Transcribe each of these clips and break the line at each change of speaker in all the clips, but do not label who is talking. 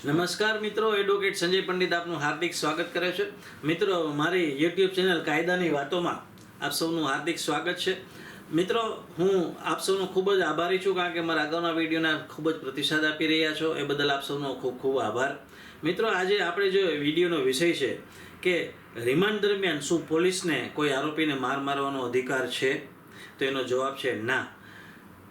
નમસ્કાર મિત્રો, એડવોકેટ સંજય પંડિત આપનું હાર્દિક સ્વાગત કરે છે. મિત્રો, મારી યુટ્યુબ ચેનલ કાયદાની વાતોમાં આપ સૌનું હાર્દિક સ્વાગત છે. મિત્રો, હું આપ સૌનો ખૂબ જ આભારી છું, કારણ કે મારા અગાઉના વિડીયોના ખૂબ જ પ્રતિસાદ આપી રહ્યા છો. એ બદલ આપ સૌનો ખૂબ ખૂબ આભાર. મિત્રો, આજે આપણે જે વિડીયોનો વિષય છે કે રિમાન્ડ દરમિયાન શું પોલીસને કોઈ આરોપીને માર મારવાનો અધિકાર છે, તો એનો જવાબ છે ના.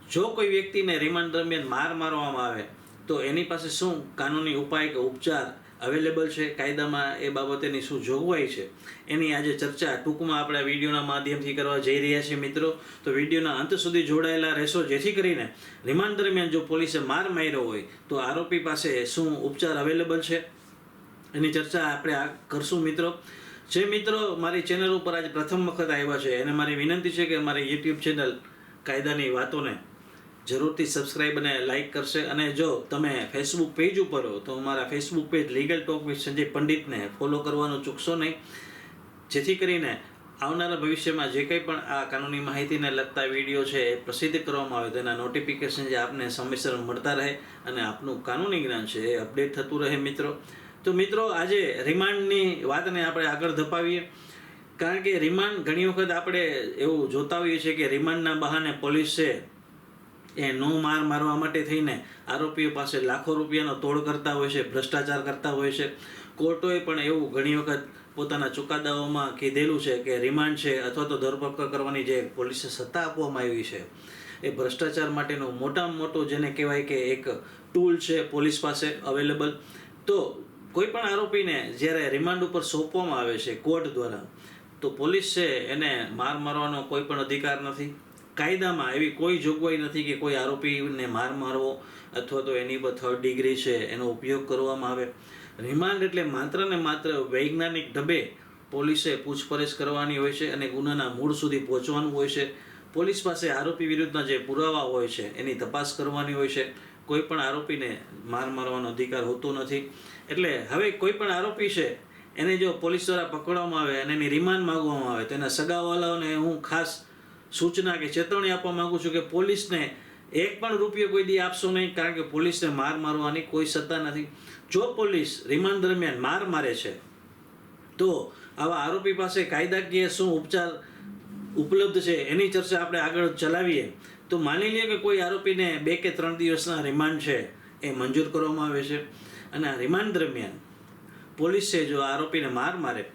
જો કોઈ વ્યક્તિને રિમાન્ડ દરમિયાન માર મારવામાં આવે તો એની પાસે શું કાનૂની ઉપાય કે ઉપચાર અવેલેબલ છે, કાયદામાં એ બાબતેની શું જોગવાઈ છે, એની આજે ચર્ચા ટૂંકમાં આપણે આ વિડીયોના માધ્યમથી કરવા જઈ રહ્યા છીએ. મિત્રો, તો વિડીયોના અંત સુધી જોડાયેલા રહેશો, જેથી કરીને રિમાન્ડ દરમિયાન જો પોલીસે માર માર્યો હોય તો આરોપી પાસે શું ઉપચાર અવેલેબલ છે એની ચર્ચા આપણે કરશું. મિત્રો, જે મિત્રો મારી ચેનલ ઉપર આજે પ્રથમ વખત આવ્યા છે એને મારી વિનંતી છે કે મારી યુટ્યુબ ચેનલ કાયદાની વાતોને જરૂરથી સબસ્ક્રાઈબ અને લાઇક કરશે. અને જો તમે ફેસબુક પેજ ઉપર હો તો મારા Facebook page legal talk with Sanjay પંડિતને ફોલો કરવાનું ચૂકશો નહીં, જેથી કરીને આવનારા ભવિષ્યમાં જે કંઈ પણ આ કાનૂની માહિતીને લગતા વિડીયો છે એ પ્રસિદ્ધ કરવામાં આવે તેના નોટિફિકેશન જે આપને સમયસર મળતા રહે અને આપનું કાનૂની જ્ઞાન છે એ અપડેટ થતું રહે. તો મિત્રો, આજે રિમાન્ડની વાતને આપણે આગળ ધપાવીએ, કારણ કે રિમાન્ડ ઘણી વખત આપણે એવું જોતા હોઈએ છીએ કે રિમાન્ડના બહાને પોલીસ છે એ નો માર મારવા માટે થઈને આરોપીઓ પાસે લાખો રૂપિયાનો તોડ કરતા હોય છે, ભ્રષ્ટાચાર કરતા હોય છે. કોર્ટોએ પણ એવું ઘણી વખત પોતાના ચુકાદાઓમાં કીધેલું છે કે રિમાન્ડ છે અથવા તો ધરપકડ કરવાની જે પોલીસને સત્તા આપવામાં આવી છે એ ભ્રષ્ટાચાર માટેનું મોટામાં મોટું જેને કહેવાય કે એક ટૂલ છે પોલીસ પાસે અવેલેબલ. તો કોઈ પણ આરોપીને જ્યારે રિમાન્ડ ઉપર સોંપવામાં આવે છે કોર્ટ દ્વારા, તો પોલીસ છે એને માર મારવાનો કોઈ પણ અધિકાર નથી. કાયદામાં એવી કોઈ જોગવાઈ નથી કે કોઈ આરોપીને માર મારવો અથવા તો એની પર 3rd ડિગ્રી છે એનો ઉપયોગ કરવામાં આવે. રિમાન્ડ એટલે માત્ર ને માત્ર વૈજ્ઞાનિક ઢબે પોલીસે પૂછપરછ કરવાની હોય છે અને ગુનાના મૂળ સુધી પહોંચવાનું હોય છે. પોલીસ પાસે આરોપી વિરુદ્ધના જે પુરાવા હોય છે એની તપાસ કરવાની હોય છે. કોઈ પણ આરોપીને માર મારવાનો અધિકાર હોતો નથી. એટલે હવે કોઈ પણ આરોપી છે એને જો પોલીસ દ્વારા પકડવામાં આવે અને એની રિમાન્ડ માંગવામાં આવે તો એના સગાવાલાઓને હું ખાસ સૂચના કે ચેતવણી આપવા માંગુ છું કે પોલીસને એક પણ રૂપિયો કોઈ દી આપશો નહીં, કારણ કે પોલીસને માર મારવાની કોઈ સત્તા નથી. જો પોલીસ રિમાન્ડ દરમિયાન માર મારે છે તો આવા આરોપી પાસે કાયદાકીય શું ઉપચાર ઉપલબ્ધ છે એની ચર્ચા આપણે આગળ ચલાવીએ. તો માની લઈએ કે કોઈ આરોપીને 2 કે 3 દિવસના રિમાન્ડ છે એ મંજૂર કરવામાં આવે છે અને આ રિમાન્ડ દરમિયાન પોલીસે જો આરોપીને માર મારે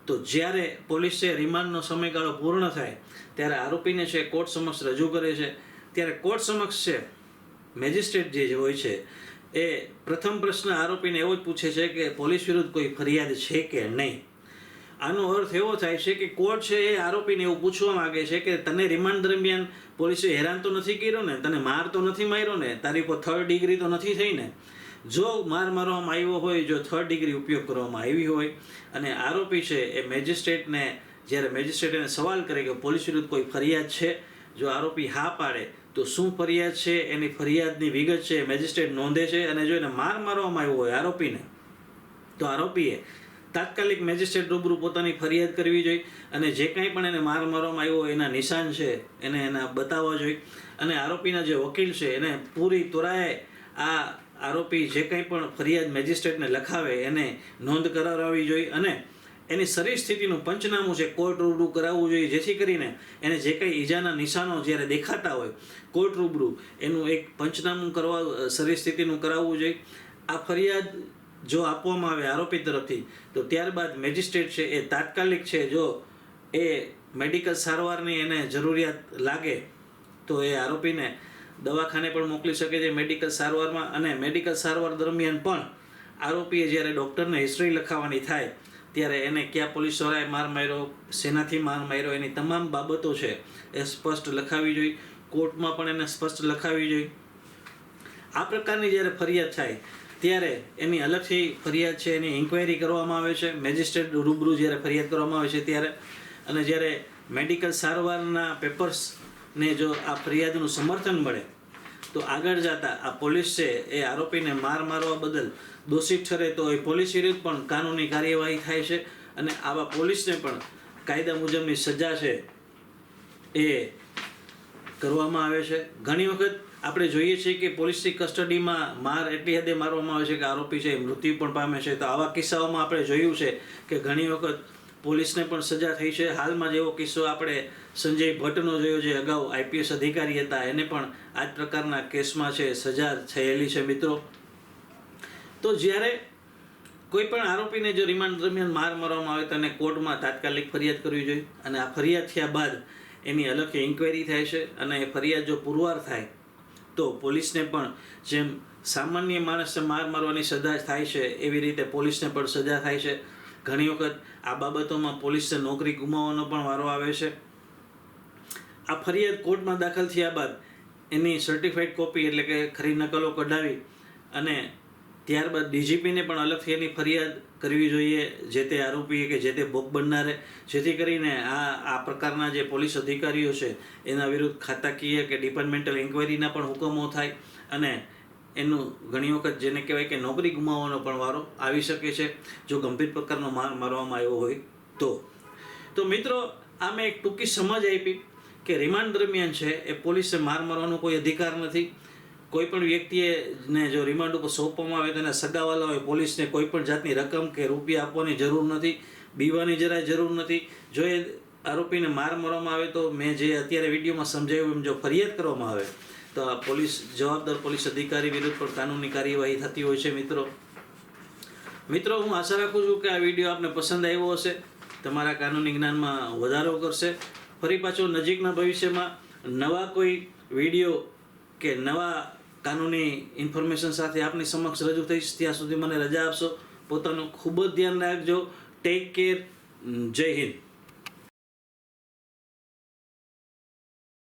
તો જ્યારે પોલીસે રિમાન્ડનો સમયગાળો પૂર્ણ થાય ત્યારે આરોપીને છે કોર્ટ સમક્ષ રજૂ કરે છે. ત્યારે કોર્ટ સમક્ષ છે મેજિસ્ટ્રેટ જે હોય છે એ પ્રથમ પ્રશ્ન આરોપીને એવો જ પૂછે છે કે પોલીસ વિરુદ્ધ કોઈ ફરિયાદ છે કે નહીં. આનો અર્થ એવો થાય છે કે કોર્ટ છે એ આરોપીને એવું પૂછવા માંગે છે કે તને રિમાન્ડ દરમિયાન પોલીસે હેરાન તો નથી કર્યો ને, તને માર તો નથી માર્યો ને, તારી પર 3rd ડિગ્રી તો નથી થઈ ને. જો માર મારવામાં આવ્યો હોય, જો 3rd ડિગ્રી ઉપયોગ કરવામાં આવી હોય અને આરોપી છે એ મેજિસ્ટ્રેટને જ્યારે મેજિસ્ટ્રેટ એને સવાલ કરે કે પોલીસ વિરુદ્ધ કોઈ ફરિયાદ છે, જો આરોપી હા પાડે તો શું ફરિયાદ છે એની ફરિયાદની વિગત છે મેજિસ્ટ્રેટ નોંધે છે. અને જો એને માર મારવામાં આવ્યો હોય આરોપીને તો આરોપીએ તાત્કાલિક મેજિસ્ટ્રેટ રૂબરૂ પોતાની ફરિયાદ કરવી જોઈએ અને જે કંઈ પણ એને માર મારવામાં આવ્યો હોય એના નિશાન છે એને એના બતાવવા જોઈએ. અને આરોપીના જે વકીલ છે એને પૂરી તોરાએ આ આરોપી જે કંઈ પણ ફરિયાદ મેજિસ્ટ્રેટને લખાવે એને નોંધ કરાવવી જોઈએ અને એની શરીર સ્થિતિનું પંચનામું છે કોર્ટ રૂબરૂ કરાવવું જોઈએ, જેથી કરીને એને જે કંઈ ઈજાના નિશાનો જ્યારે દેખાતા હોય કોર્ટ રૂબરૂ એનું એક પંચનામું કરવા શરીર સ્થિતિનું કરાવવું જોઈએ. આ ફરિયાદ જો આપવામાં આવે આરોપી તરફથી તો ત્યારબાદ મેજિસ્ટ્રેટ છે એ તાત્કાલિક છે જો એ મેડિકલ સારવારની એને જરૂરિયાત લાગે તો એ આરોપીને દવાખાને પણ મોકલી શકે છે મેડિકલ સારવારમાં. અને મેડિકલ સારવાર દરમિયાન પણ આરોપીએ જ્યારે ડૉક્ટરને હિસ્ટ્રી લખાવવાની થાય ત્યારે એને ક્યાં પોલીસ દ્વારાએ માર માર્યો, શેનાથી માર માર્યો, એની તમામ બાબતો છે એ સ્પષ્ટ લખાવી જોઈએ. કોર્ટમાં પણ એને સ્પષ્ટ લખાવી જોઈએ. આ પ્રકારની જ્યારે ફરિયાદ થાય ત્યારે એની અલગથી ફરિયાદ છે એની ઇન્ક્વાયરી કરવામાં આવે છે મેજિસ્ટ્રેટ રૂબરૂ જ્યારે ફરિયાદ કરવામાં આવે છે ત્યારે. અને જ્યારે મેડિકલ સારવારના પેપર્સને જો આ ફરિયાદનું સમર્થન મળે તો આગળ જતા આ પોલીસ છે એ આરોપીને માર મારવા બદલ દોષિત ઠરે તો એ પોલીસ વિરુદ્ધ પણ કાનૂની કાર્યવાહી થાય છે અને આવા પોલીસને પણ કાયદા મુજબની સજા છે એ કરવામાં આવે છે. ઘણી વખત આપણે જોઈએ છીએ કે પોલીસની કસ્ટડીમાં માર એટલી હદે મારવામાં આવે છે કે આરોપી છે એ મૃત્યુ પણ પામે છે. તો આવા કિસ્સાઓમાં આપણે જોયું છે કે ઘણી વખત પોલીસને પણ સજા થઈ છે. હાલમાં જેવો કિસ્સો આપણે સંજય ભટ્ટનો જોયો, જે અગાઉ આઈપીએસ અધિકારી હતા, એને પણ આ જ પ્રકારના કેસમાં છે સજા થયેલી છે મિત્રો. તો જ્યારે કોઈ પણ આરોપીને જો રિમાન્ડ દરમિયાન માર મારવામાં આવે તો એને કોર્ટમાં તાત્કાલિક ફરિયાદ કરવી જોઈએ, અને આ ફરિયાદ થયા બાદ એની અલગથી ઇન્ક્વાયરી થાય છે, અને એ ફરિયાદ જો પુરવાર થાય તો પોલીસને પણ જેમ સામાન્ય માણસને માર મારવાની સજા થાય છે એવી રીતે પોલીસને પણ સજા થાય છે. ઘણી વખત આ બાબતોમાં પોલીસને નોકરી ગુમાવવાનો પણ વારો આવે છે. આ ફરિયાદ કોર્ટમાં દાખલ થયા બાદ એની સર્ટિફાઈડ કોપી એટલે કે ખરી નકલો કઢાવી અને ત્યારબાદ ડીજીપીને પણ અલગથી એની ફરિયાદ કરવી જોઈએ જે તે આરોપીએ કે જે તે ભોગ બનનારે, જેથી કરીને આ પ્રકારના જે પોલીસ અધિકારીઓ છે એના વિરુદ્ધ ખાતાકીય કે ડિપાર્ટમેન્ટલ ઇન્ક્વાયરીના પણ હુકમો થાય, અને એનું ઘણી વખત જેને કહેવાય કે નોકરી ગુમાવવાનો પણ વારો આવી શકે છે જો ગંભીર પ્રકારનો માર મારવામાં આવ્યો હોય તો મિત્રો, આ મેં એક ટૂંકી સમજ આપી કે રિમાન્ડ દરમિયાન છે એ પોલીસે માર મારવાનો કોઈ અધિકાર નથી. કોઈ પણ વ્યક્તિને જો રિમાન્ડ ઉપર સોંપવામાં આવે તો એના સગાવાલાઓએ પોલીસને કોઈ પણ જાતની રકમ કે રૂપિયા આપવાની જરૂર નથી, બીવાની જરાય જરૂર નથી. જો એ આરોપીને માર મારવામાં આવે તો મેં જે અત્યારે વિડીયોમાં સમજાવ્યું એમ જો ફરિયાદ કરવામાં આવે તો આ જવાબદાર પોલીસ અધિકારી વિરુદ્ધ પણ કાનૂની કાર્યવાહી થતી હોય છે મિત્રો. હું આશા રાખું છું કે આ વિડીયો આપને પસંદ આવ્યો હશે, તમારા કાનૂની જ્ઞાનમાં વધારો કરશે. ફરી પાછો નજીકના ભવિષ્યમાં નવા કોઈ વિડીયો કે નવા કાનૂની ઇન્ફોર્મેશન સાથે આપની સમક્ષ રજૂ થઈશ. ત્યાં સુધી મને રજા આપશો. પોતાનું ખૂબ જ ધ્યાન રાખજો. Take care. જય હિન્દ.